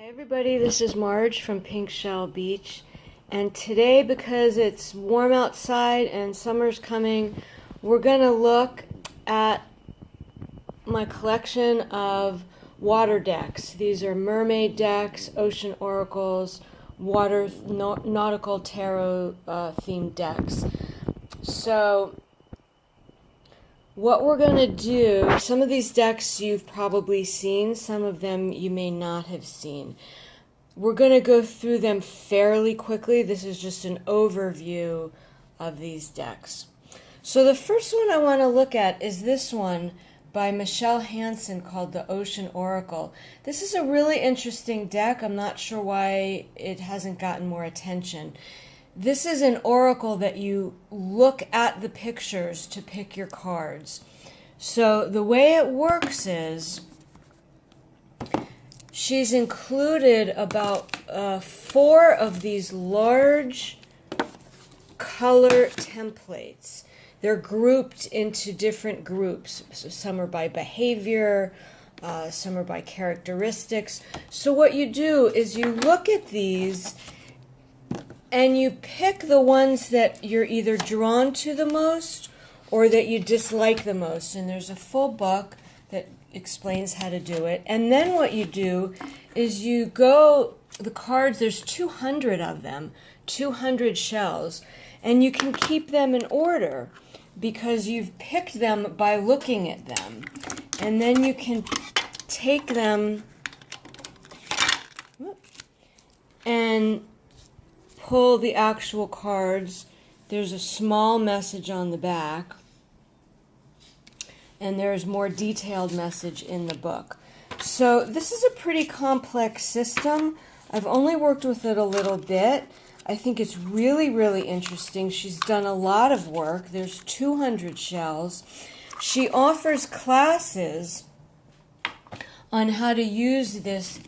Hi everybody, this is Marge from Pink Shell Beach, and today, because it's warm outside and summer's coming, we're going to look at my collection of water decks. These are mermaid decks, ocean oracles, nautical tarot themed decks. So what we're going to do, some of these decks you've probably seen, some of them you may not have seen. We're going to go through them fairly quickly. This is just an overview of these decks. So the first one I want to look at is this one by Hanson called the Ocean Oracle. This is a really interesting deck. I'm not sure why it hasn't gotten more attention. This is an oracle that you look at the pictures to pick your cards. So the way it works is she's included about 4 of these large color templates. They're grouped into different groups. So some are by behavior, some are by characteristics. So what you do is you look at these and you pick the ones that you're either drawn to the most or that you dislike the most. And there's a full book that explains how to do it. And then what you do is you go, the cards, there's 200 of them, 200 shells, and you can keep them in order because you've picked them by looking at them. And then you can take them and pull the actual cards. There's a small message on the back, and there's more detailed message in the book. So this is a pretty complex system. I've only worked with it a little bit. I think it's really, really interesting. She's done a lot of work. There's 200 shells. She offers classes on how to use this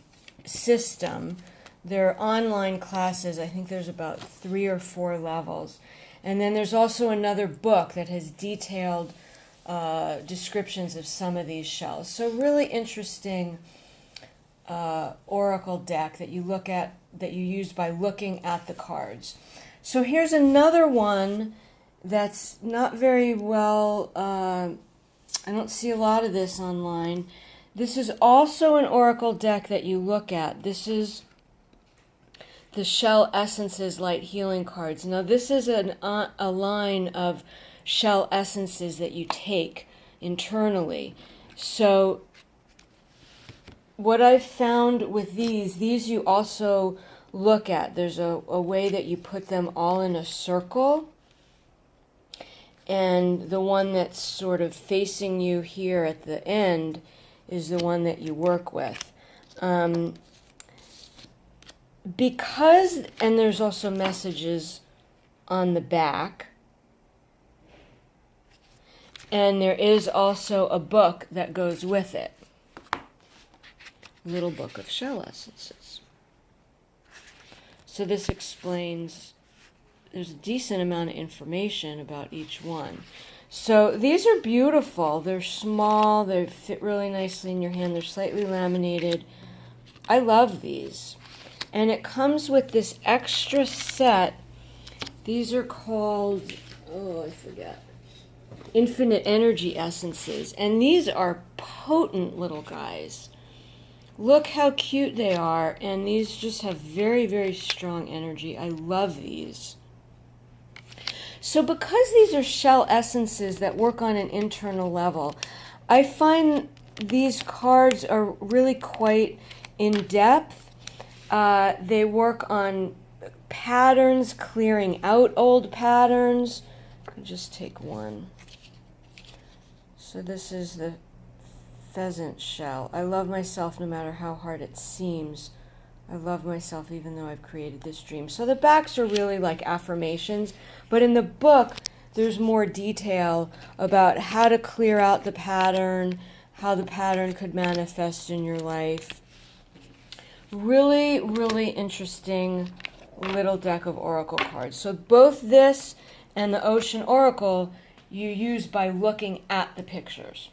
system. They're online classes. I think there's about 3 or 4 levels. And then there's also another book that has detailed descriptions of some of these shells. So really interesting oracle deck that you look at, that you use by looking at the cards. So here's another one that's not very well, I don't see a lot of this online. This is also an oracle deck that you look at. This is the Shell Essences Light Healing cards. Now this is a line of shell essences that you take internally. So what I've found with these you also look at. There's a way that you put them all in a circle. And the one that's sort of facing you here at the end is the one that you work with. Because, and there's also messages on the back, and there is also a book that goes with it, Little Book of Shell Essences. So this explains, there's a decent amount of information about each one. So these are beautiful. They're small, they fit really nicely in your hand, they're slightly laminated. I love these. And it comes with this extra set. These are called, oh, I forget, Infinite Energy Essences. And these are potent little guys. Look how cute they are. And these just have very, very strong energy. I love these. So because these are shell essences that work on an internal level, I find these cards are really quite in-depth. They work on patterns, clearing out old patterns. I'll just take one. So this is the pheasant shell. I love myself no matter how hard it seems. I love myself even though I've created this dream. So the backs are really like affirmations, but in the book there's more detail about how to clear out the pattern, how the pattern could manifest in your life. Really, really interesting little deck of oracle cards. So both this and the Ocean Oracle you use by looking at the pictures.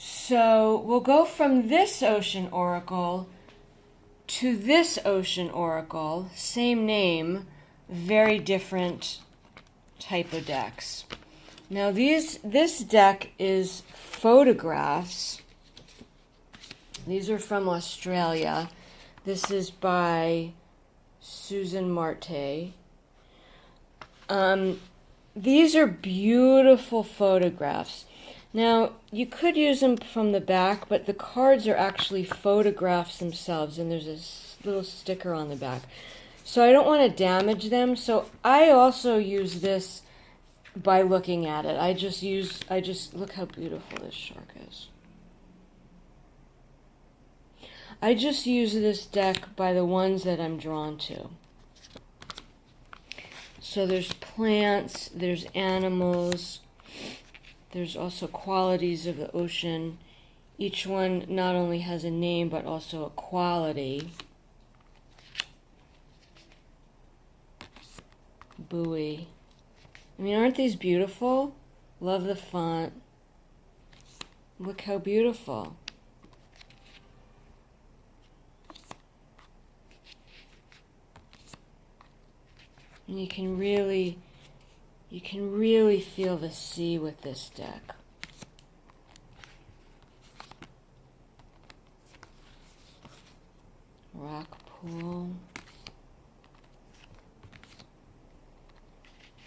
So we'll go from this Ocean Oracle to this ocean oracle, same name, very different type of decks. Now this deck is photographs. These are from Australia. This is by Susan Marte. These are beautiful photographs. Now, you could use them from the back, but the cards are actually photographs themselves, and there's a little sticker on the back. So I don't want to damage them, so I also use this by looking at it. I just look how beautiful this shark is. I just use this deck by the ones that I'm drawn to. So there's plants, there's animals, there's also qualities of the ocean. Each one not only has a name, but also a quality. Buoy. I mean, aren't these beautiful? Love the font. Look how beautiful. And you can really feel the sea with this deck. Rock pool.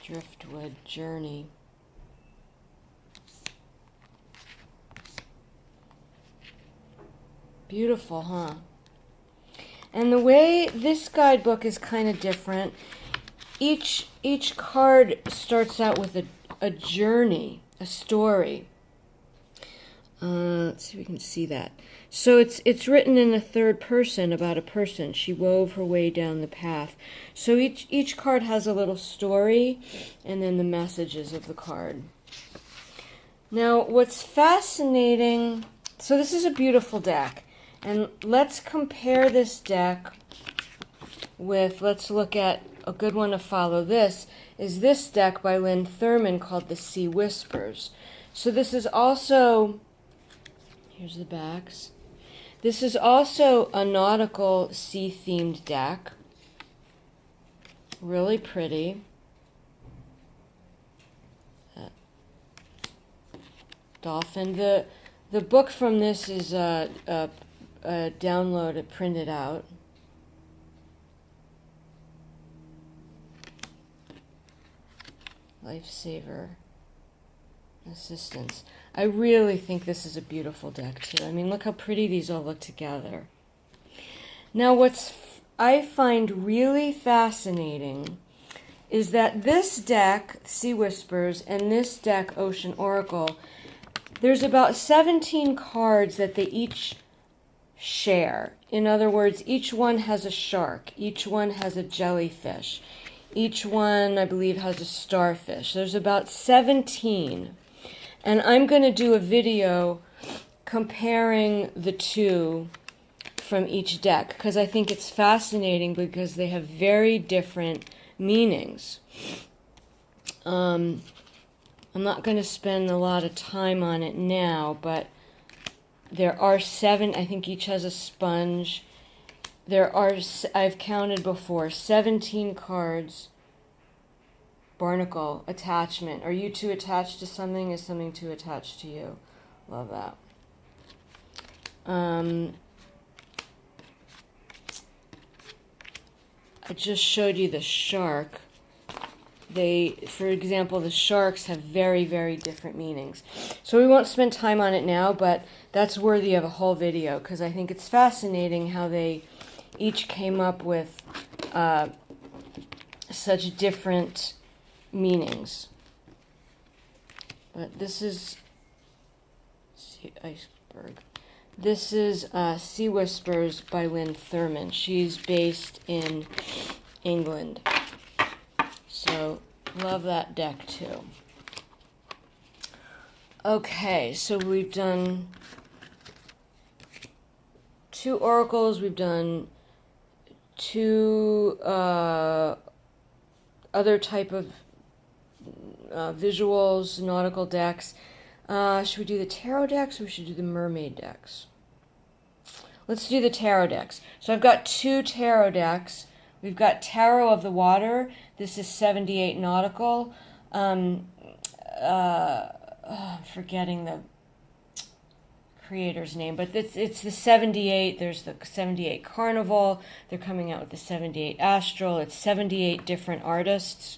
Driftwood journey. Beautiful, huh? And the way this guidebook is kind of different. Each card starts out with a journey, a story. Let's see if we can see that. So it's written in the third person about a person. She wove her way down the path. So each card has a little story, and then the messages of the card. Now, what's fascinating, so this is a beautiful deck, and let's compare this deck with, let's look at a good one to follow. This is this deck by Lynn Thurman called The Sea Whispers. So this is also, here's the backs. This is also a nautical sea-themed deck. Really pretty. Dolphin. The book from this is a download, it printed out. Lifesaver assistance. I really think this is a beautiful deck too. I mean, look how pretty these all look together. Now, I find really fascinating is that this deck, Sea Whispers, and this deck, Ocean Oracle, there's about 17 cards that they each share. In other words, each one has a shark, each one has a jellyfish, each one, I believe, has a starfish. There's about 17. And I'm going to do a video comparing the two from each deck, because I think it's fascinating because they have very different meanings. I'm not going to spend a lot of time on it now, but there are 7, I think each has a sponge. There are, I've counted before, 17 cards. Barnacle, attachment. Are you too attached to something? Is something too attached to you? Love that. I just showed you the shark. For example, the sharks have very, very different meanings. So we won't spend time on it now, but that's worthy of a whole video because I think it's fascinating how they each came up with such different meanings. But this is iceberg. This is Sea Whispers by Lynn Thurman. She's based in England. So love that deck too. Okay, so we've done 2 oracles. We've done 2 other type of visuals, nautical decks. Should we do the tarot decks or should we do the mermaid decks? let's do the tarot decks. So I've got 2 tarot decks. We've got Tarot of the Water. This is 78 Nautical. I'm forgetting the creator's name, but it's the 78. There's the 78 Carnival. They're coming out with the 78 Astral. It's 78 different artists.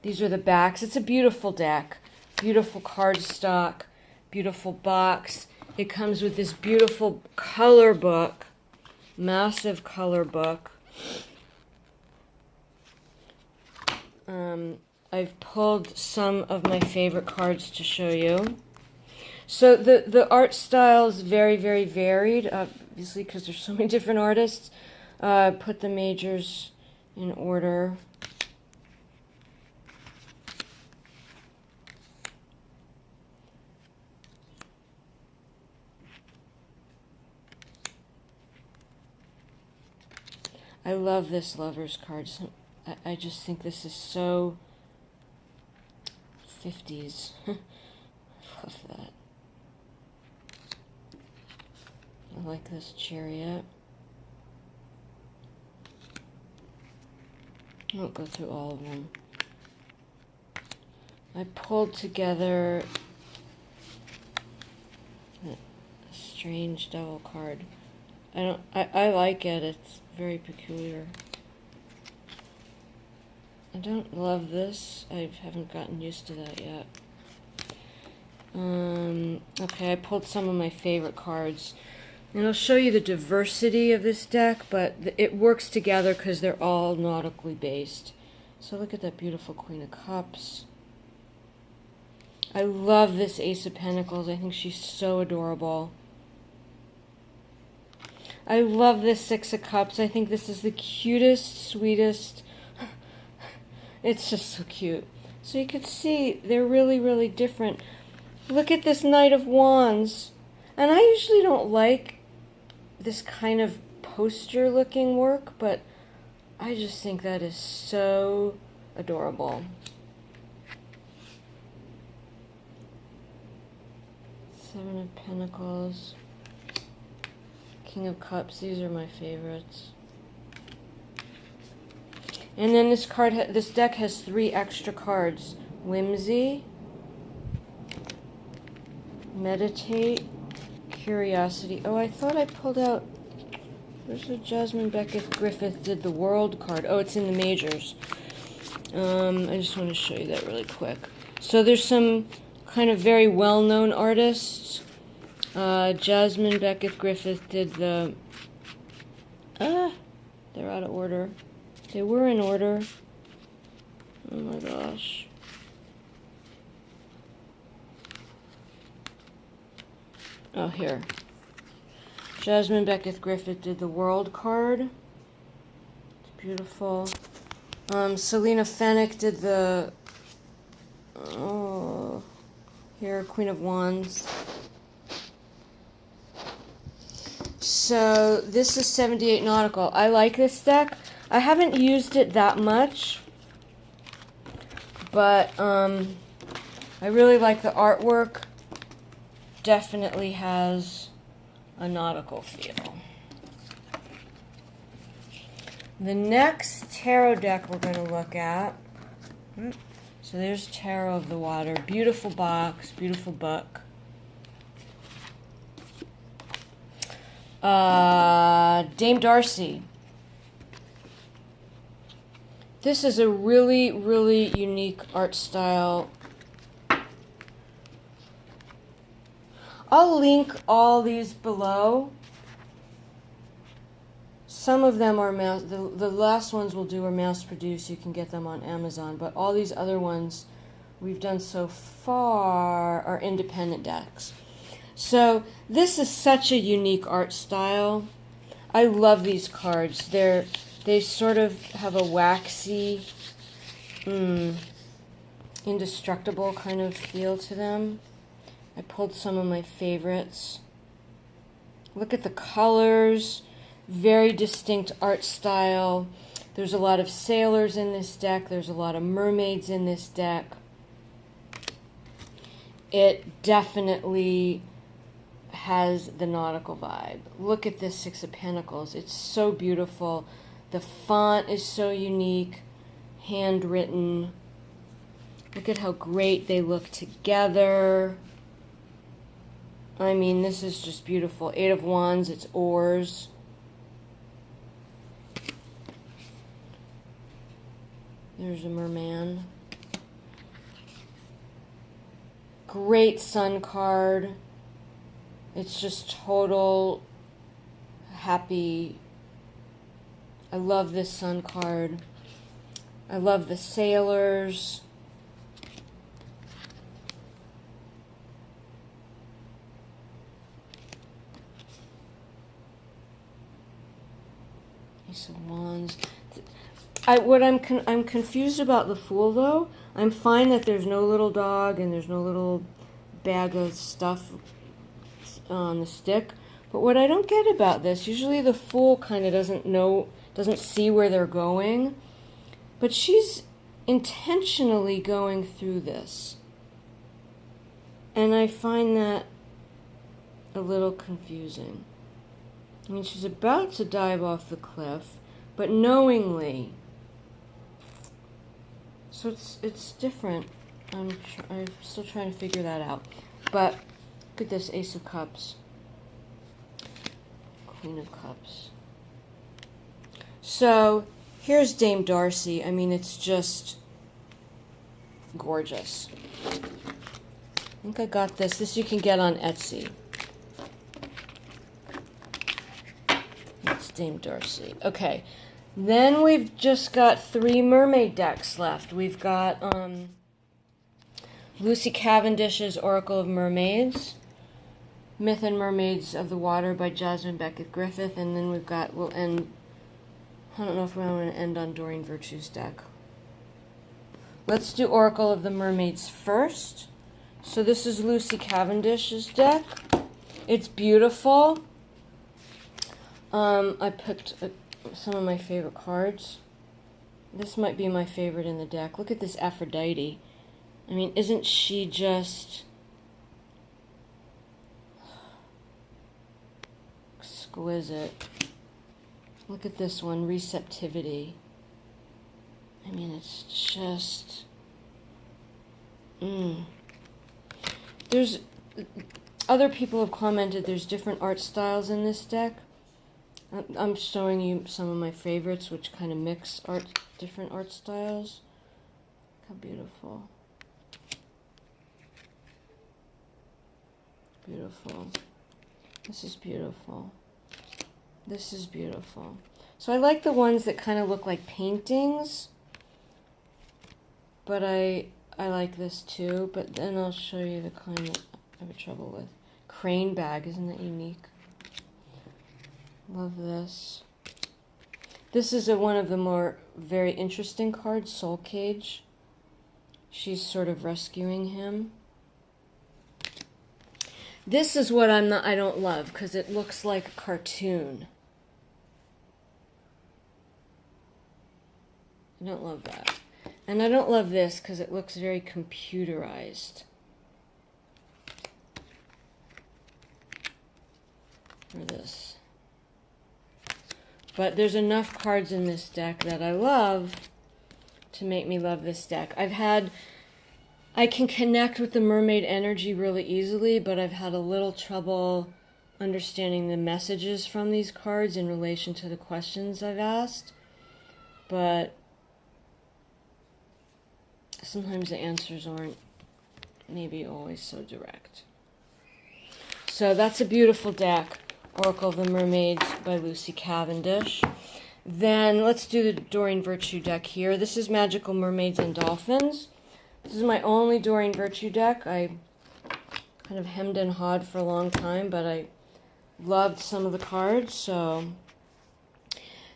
These are the backs. It's a beautiful deck. Beautiful cardstock. Beautiful box. It comes with this beautiful color book. Massive color book. I've pulled some of my favorite cards to show you. So the art style is very, very varied, obviously, because there's so many different artists. Put the majors in order. I love this Lover's card. I just think this is so 50s. I love that. I like this Chariot. I won't go through all of them. I pulled together a strange devil card. I like it. It's very peculiar. I don't love this. I haven't gotten used to that yet. Okay, I pulled some of my favorite cards. And I'll show you the diversity of this deck, but it works together because they're all nautically based. So look at that beautiful Queen of Cups. I love this Ace of Pentacles. I think she's so adorable. I love this Six of Cups. I think this is the cutest, sweetest. It's just so cute. So you can see they're really, really different. Look at this Knight of Wands. And I usually don't like this kind of poster looking work, but I just think that is so adorable. Seven of Pentacles. King of Cups. These are my favorites. And then this deck has 3 extra cards. Whimsy, Meditate, Curiosity. Oh, I thought I pulled out... Where's the Jasmine Beckett Griffith did the World card? Oh, it's in the majors. I just want to show you that really quick. So there's some kind of very well-known artists. Jasmine Beckett Griffith did the... they're out of order. They were in order. Oh my gosh. Oh, here. Jasmine Beckett Griffith did the World card. It's beautiful. Selena Fennick did the... Oh, here, Queen of Wands. So this is 78 Nautical. I like this deck. I haven't used it that much, but I really like the artwork. Definitely has a nautical feel. The next tarot deck we're going to look at. So there's Tarot of the Water. Beautiful box, beautiful book. Dame Darcy. This is a really, really unique art style. I'll link all these below. Some of them are the last ones we'll do are mass produced. You can get them on Amazon, but all these other ones we've done so far are independent decks. So this is such a unique art style. I love these cards. They sort of have a waxy, indestructible kind of feel to them. I pulled some of my favorites. Look at the colors. Very distinct art style. There's a lot of sailors in this deck. There's a lot of mermaids in this deck. It definitely has the nautical vibe. Look at this Six of Pentacles. It's so beautiful. The font is so unique, handwritten. Look at how great they look together. I mean, this is just beautiful. Eight of Wands, it's oars. There's a merman. Great sun card. It's just total happy. I love this sun card. I love the sailors. Ace of Wands. I'm confused about the Fool, though. I'm fine that there's no little dog and there's no little bag of stuff on the stick. But what I don't get about this, usually the Fool kind of doesn't see where they're going. But she's intentionally going through this. And I find that a little confusing. I mean, she's about to dive off the cliff, but knowingly. So it's different. I'm still trying to figure that out. But look at this Ace of Cups. Queen of Cups. So here's Dame Darcy. I mean, it's just gorgeous. I think I got this. This you can get on Etsy. That's Dame Darcy. Okay. Then we've just got 3 mermaid decks left. We've got Lucy Cavendish's Oracle of Mermaids, Myth and Mermaids of the Water by Jasmine Beckett Griffith, and then we'll end, I don't know if we're going to end on Doreen Virtue's deck. Let's do Oracle of the Mermaids first. So this is Lucy Cavendish's deck. It's beautiful. I picked some of my favorite cards. This might be my favorite in the deck. Look at this Aphrodite. I mean, isn't she just exquisite? Look at this one, Receptivity. I mean, it's just... There's... Other people have commented there's different art styles in this deck. I'm showing you some of my favorites, which kind of mix different art styles. How beautiful. Beautiful. This is beautiful. This is beautiful. So I like the ones that kind of look like paintings, but I like this too. But then I'll show you the kind that I have trouble with. Crane bag, isn't that unique? Love this. This is one of the more very interesting cards, Soul Cage. She's sort of rescuing him. This is what I don't love, because it looks like a cartoon. I don't love that. And I don't love this because it looks very computerized. Or this. But there's enough cards in this deck that I love to make me love this deck. I can connect with the mermaid energy really easily, but I've had a little trouble understanding the messages from these cards in relation to the questions I've asked. But sometimes the answers aren't maybe always so direct. So that's a beautiful deck. Oracle of the Mermaids by Lucy Cavendish. Then let's do the Doreen Virtue deck here. This is Magical Mermaids and Dolphins. This is my only Doreen Virtue deck. I kind of hemmed and hawed for a long time, but I loved some of the cards. So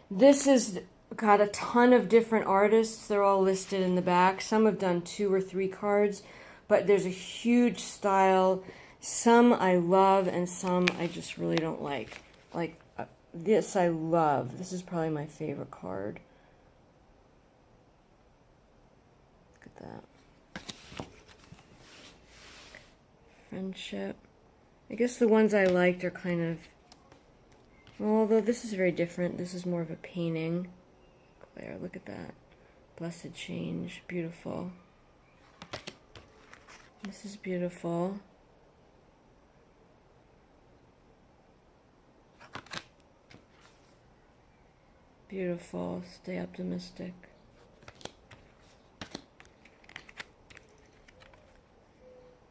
this has got a ton of different artists. They're all listed in the back. Some have done 2 or 3 cards, but there's a huge style. Some I love and some I just really don't like. Like this I love. This is probably my favorite card. Look at that. Friendship. I guess the ones I liked are kind of, well, although this is very different. This is more of a painting. Claire, look at that. Blessed Change. Beautiful. This is beautiful. Beautiful. Stay optimistic.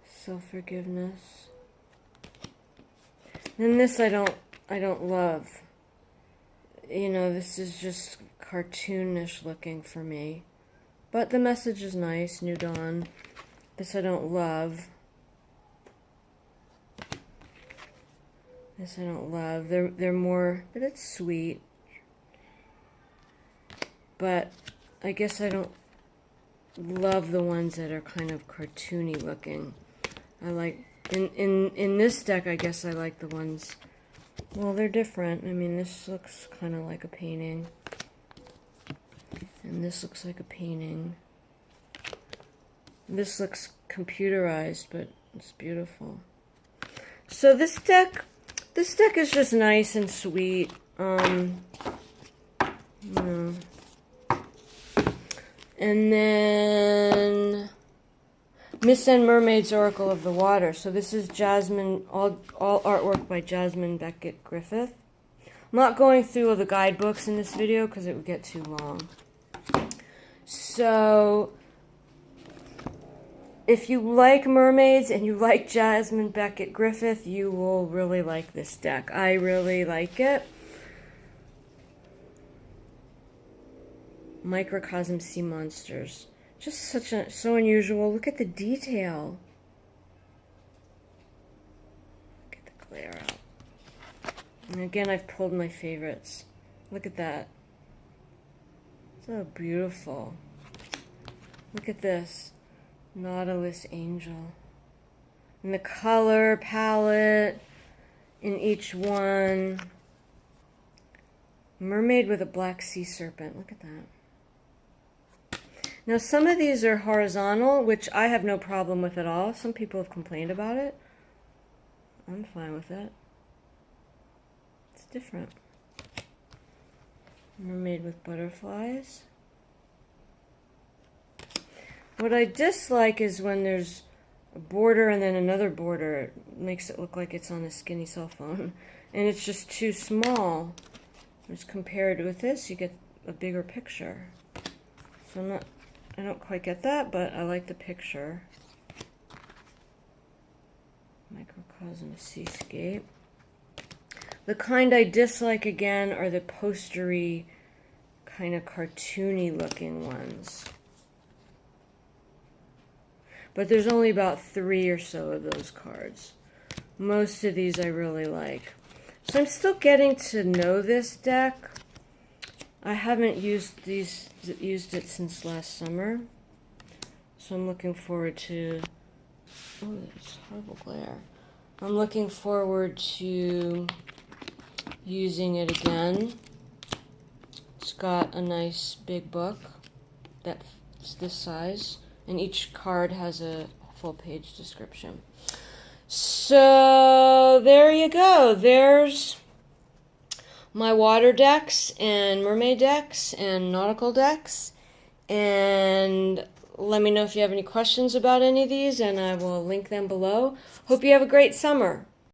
Self-forgiveness. And this I don't love. You know, this is just cartoonish looking for me. But the message is nice. New Dawn. This I don't love. This I don't love. They're more, but it's sweet. But I guess I don't love the ones that are kind of cartoony looking. I like, in this deck, I guess I like the ones, well, they're different. I mean, this looks kind of like a painting. And this looks like a painting. This looks computerized, but it's beautiful. So this deck is just nice and sweet. You know. And then Miss and Mermaid's Oracle of the Water. So this is Jasmine, all artwork by Jasmine Beckett Griffith. I'm not going through all the guidebooks in this video because it would get too long. So if you like mermaids and you like Jasmine Beckett Griffith, you will really like this deck. I really like it. Microcosm Sea Monsters. Just so unusual. Look at the detail. Get the glare out. And again, I've pulled my favorites. Look at that. So beautiful. Look at this. Nautilus Angel. And the color palette in each one. Mermaid with a black sea serpent. Look at that. Now, some of these are horizontal, which I have no problem with at all. Some people have complained about it. I'm fine with it. It's different. Mermaid with butterflies. What I dislike is when there's a border and then another border. It makes it look like it's on a skinny cell phone. And it's just too small. Whereas compared with this, you get a bigger picture. So I don't quite get that, but I like the picture. Microcosm Seascape. The kind I dislike, again, are the postery, kind of cartoony looking ones. But there's only about 3 or so of those cards. Most of these I really like. So I'm still getting to know this deck. I haven't used it since last summer. So I'm looking forward to, oh, there's horrible glare. I'm looking forward to using it again. It's got a nice big book that's this size, and each card has a full page description. So there you go. There's my water decks and mermaid decks and nautical decks. And let me know if you have any questions about any of these, and I will link them below. Hope you have a great summer.